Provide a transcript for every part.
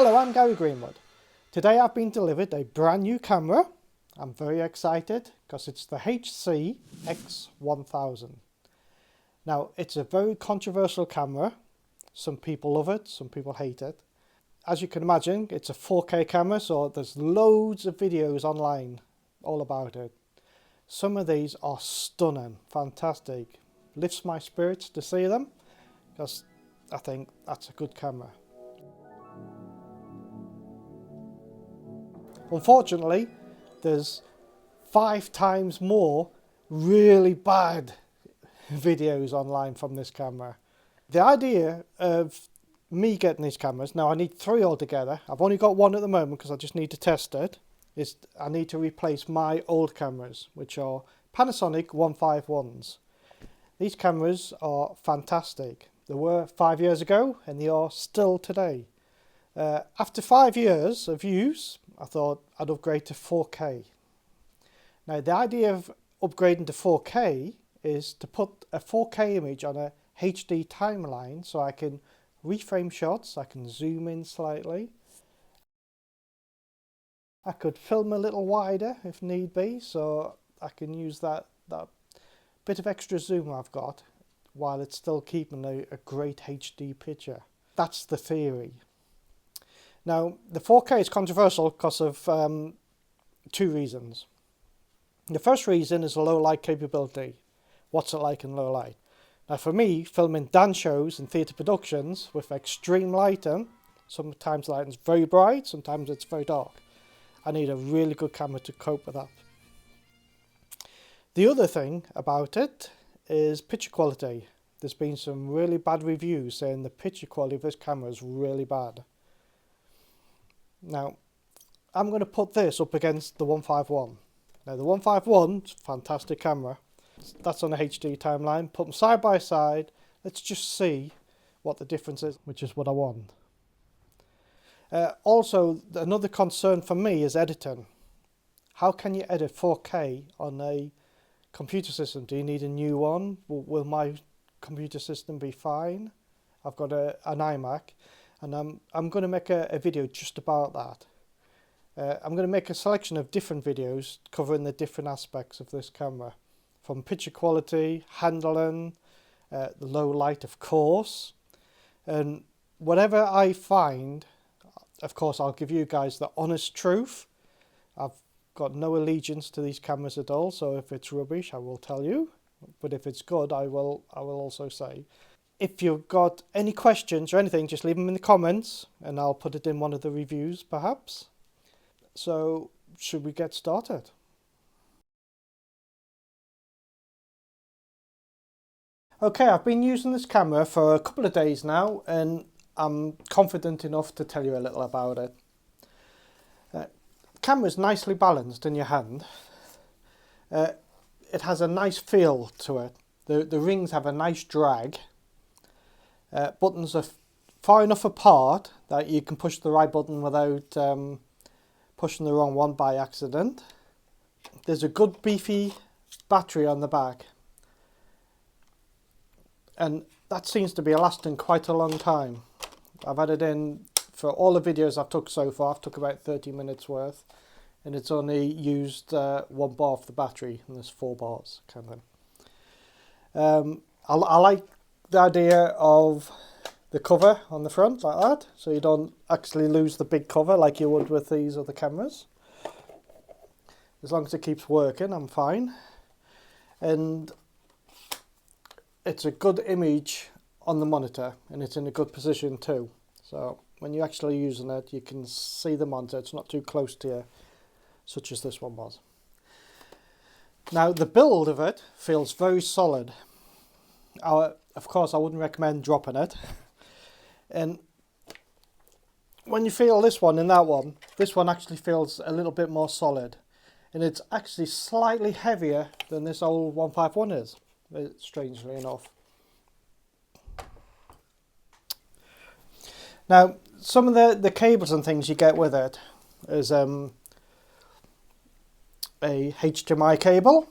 Hello, I'm Gary Greenwood. Today I've been delivered a brand new camera. I'm very excited because it's the HC-X1000. Now, it's a very controversial camera. Some people love it, some people hate it. As you can imagine, it's a 4K camera, so there's loads of videos online all about it. Some of these are stunning, fantastic. Lifts my spirits to see them because I think that's a good camera. Unfortunately, there's 5 times more really bad videos online from this camera. The idea of me getting these cameras, now I need 3 altogether, I've only got 1 at the moment because I just need to test it, is I need to replace my old cameras, which are Panasonic 151s. These cameras are fantastic. They were 5 years ago and they are still today. After 5 years of use, I thought I'd upgrade to 4K. Now the idea of upgrading to 4K is to put a 4K image on a HD timeline so I can reframe shots, I can zoom in slightly. I could film a little wider if need be, so I can use that bit of extra zoom I've got while it's still keeping a great HD picture. That's the theory. Now, the 4K is controversial because of 2 reasons. The first reason is the low light capability. What's it like in low light? Now, for me, filming dance shows and theatre productions with extreme lighting, sometimes the lighting's very bright, sometimes it's very dark. I need a really good camera to cope with that. The other thing about it is picture quality. There's been some really bad reviews saying the picture quality of this camera is really bad. Now, I'm going to put this up against the 151. Now, the 151 is a fantastic camera. That's on a HD timeline. Put them side by side. Let's just see what the difference is, which is what I want. Also, another concern for me is editing. How can you edit 4K on a computer system? Do you need a new one? Will my computer system be fine? I've got an iMac. And I'm going to make a video just about that. I'm going to make a selection of different videos covering the different aspects of this camera. From picture quality, handling, the low light of course. And whatever I find, of course I'll give you guys the honest truth. I've got no allegiance to these cameras at all, so if it's rubbish I will tell you. But if it's good I will also say. If you've got any questions or anything, just leave them in the comments and I'll put it in one of the reviews perhaps. So, should we get started? Okay, I've been using this camera for a couple of days now and I'm confident enough to tell you a little about it. The camera's nicely balanced in your hand. It has a nice feel to it. The rings have a nice drag. Buttons are far enough apart that you can push the right button without pushing the wrong one by accident. There's a good beefy battery on the back, and that seems to be lasting quite a long time. I've had it in for all the videos I've took so far. I've took about 30 minutes worth, and it's only used 1 bar off the battery, and there's 4 bars kind of thing. I like the idea of the cover on the front like that, so you don't actually lose the big cover like you would with these other cameras. As long as it keeps working, I'm fine. And it's a good image on the monitor and it's in a good position too. So when you're actually using it, you can see the monitor. It's not too close to you, such as this one was. Now the build of it feels very solid. Of course, I wouldn't recommend dropping it. And when you feel this one and that one, this one actually feels a little bit more solid. And it's actually slightly heavier than this old 151 is, strangely enough. Now, some of the cables and things you get with it is a HDMI cable.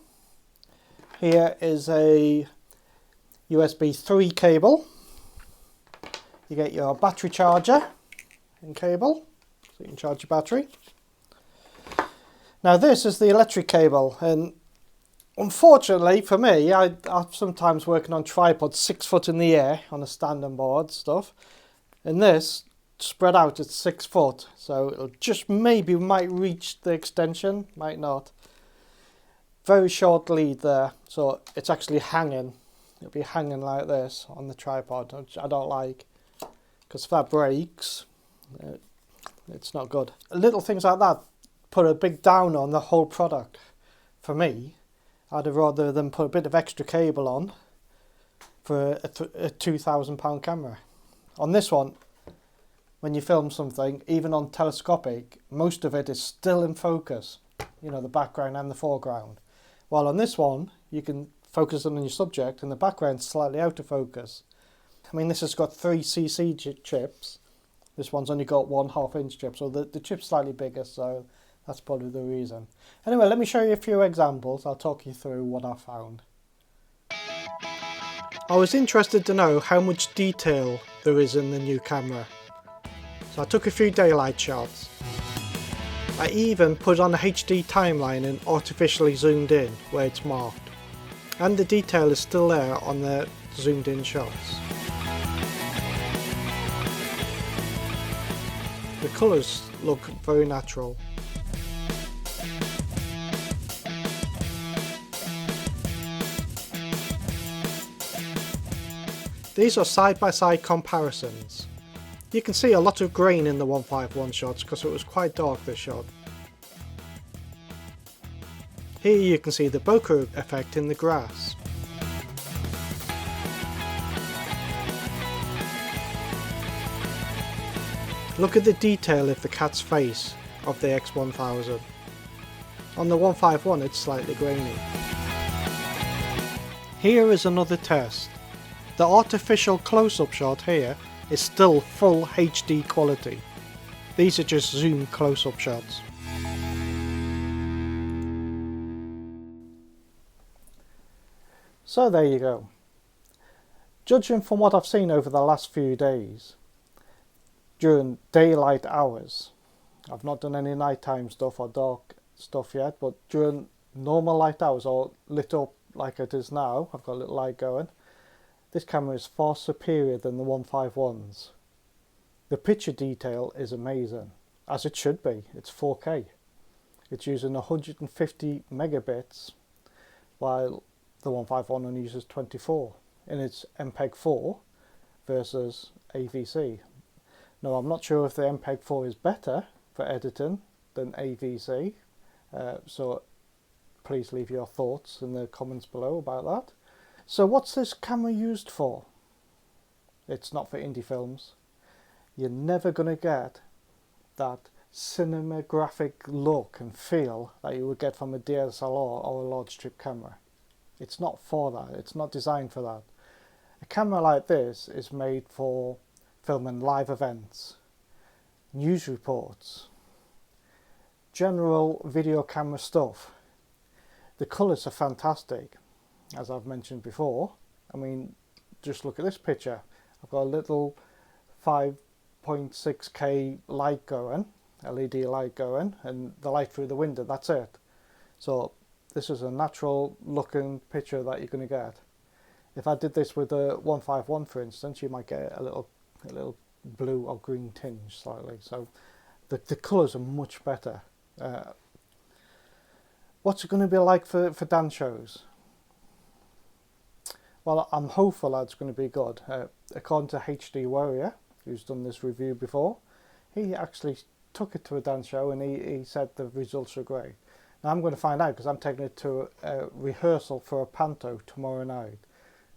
Here is a USB 3 cable. You get your battery charger and cable, so you can charge your battery. Now this is the electric cable, and unfortunately for me, I'm sometimes working on tripods 6 foot in the air on a standing board stuff, and this spread out at 6 foot, so it'll just might reach the extension, might not. Very short lead there, so it's actually hanging. It'll be hanging like this on the tripod, which I don't like, because if that breaks, it's not good. Little things like that put a big down on the whole product. For me, I'd have rather than put a bit of extra cable on for a £2,000 camera. On this one, when you film something, even on telescopic, most of it is still in focus, you know, the background and the foreground. While on this one, you can focus on your subject and the background's slightly out of focus. I mean, this has got 3cc chips. This one's only got 1/2 inch chip, so the chip's slightly bigger, so that's probably the reason. Anyway, let me show you a few examples. I'll talk you through what I found. I was interested to know how much detail there is in the new camera. So I took a few daylight shots. I even put on a HD timeline and artificially zoomed in where it's marked. And the detail is still there on the zoomed in shots. The colours look very natural. These are side-by-side comparisons. You can see a lot of grain in the 151 shots because it was quite dark this shot. Here you can see the bokeh effect in the grass. Look at the detail of the cat's face of the X1000. On the 151 it's slightly grainy. Here is another test. The artificial close-up shot here is still full HD quality. These are just zoomed close-up shots. So there you go. Judging from what I've seen over the last few days, during daylight hours, I've not done any nighttime stuff or dark stuff yet, but during normal light hours or lit up like it is now, I've got a little light going, this camera is far superior than the 151s. The picture detail is amazing, as it should be. It's 4K. It's using 150 megabits, while the 151 only uses 24, and it's MPEG-4 versus AVC. Now, I'm not sure if the MPEG-4 is better for editing than AVC, so please leave your thoughts in the comments below about that. So what's this camera used for? It's not for indie films. You're never going to get that cinematographic look and feel that you would get from a DSLR or a large strip camera. It's not for that. It's not designed for that. A camera like this is made for filming live events, news reports, general video camera stuff. The colours are fantastic, as I've mentioned before. I mean, just look at this picture. I've got a little 5.6K light going, LED light going, and the light through the window, that's it. So this is a natural looking picture that you're going to get. If I did this with a 151, for instance, you might get a little blue or green tinge slightly. So the colours are much better. What's it going to be like for dance shows? Well, I'm hopeful that it's going to be good. According to HD Warrior, who's done this review before, he actually took it to a dance show and he said the results are great. Now I'm going to find out because I'm taking it to a rehearsal for a panto tomorrow night.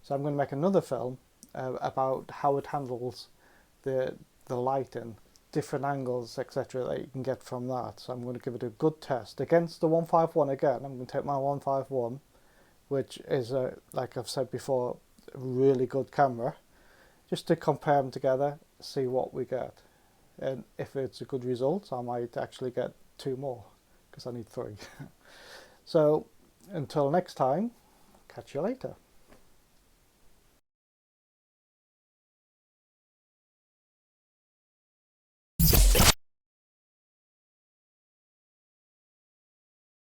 So I'm going to make another film about how it handles the lighting, different angles, etc. that you can get from that. So I'm going to give it a good test against the 151 again. I'm going to take my 151, which is, like I've said before, a really good camera, just to compare them together, see what we get. And if it's a good result, I might actually get 2 more, because I need 3. So until next time, catch you later.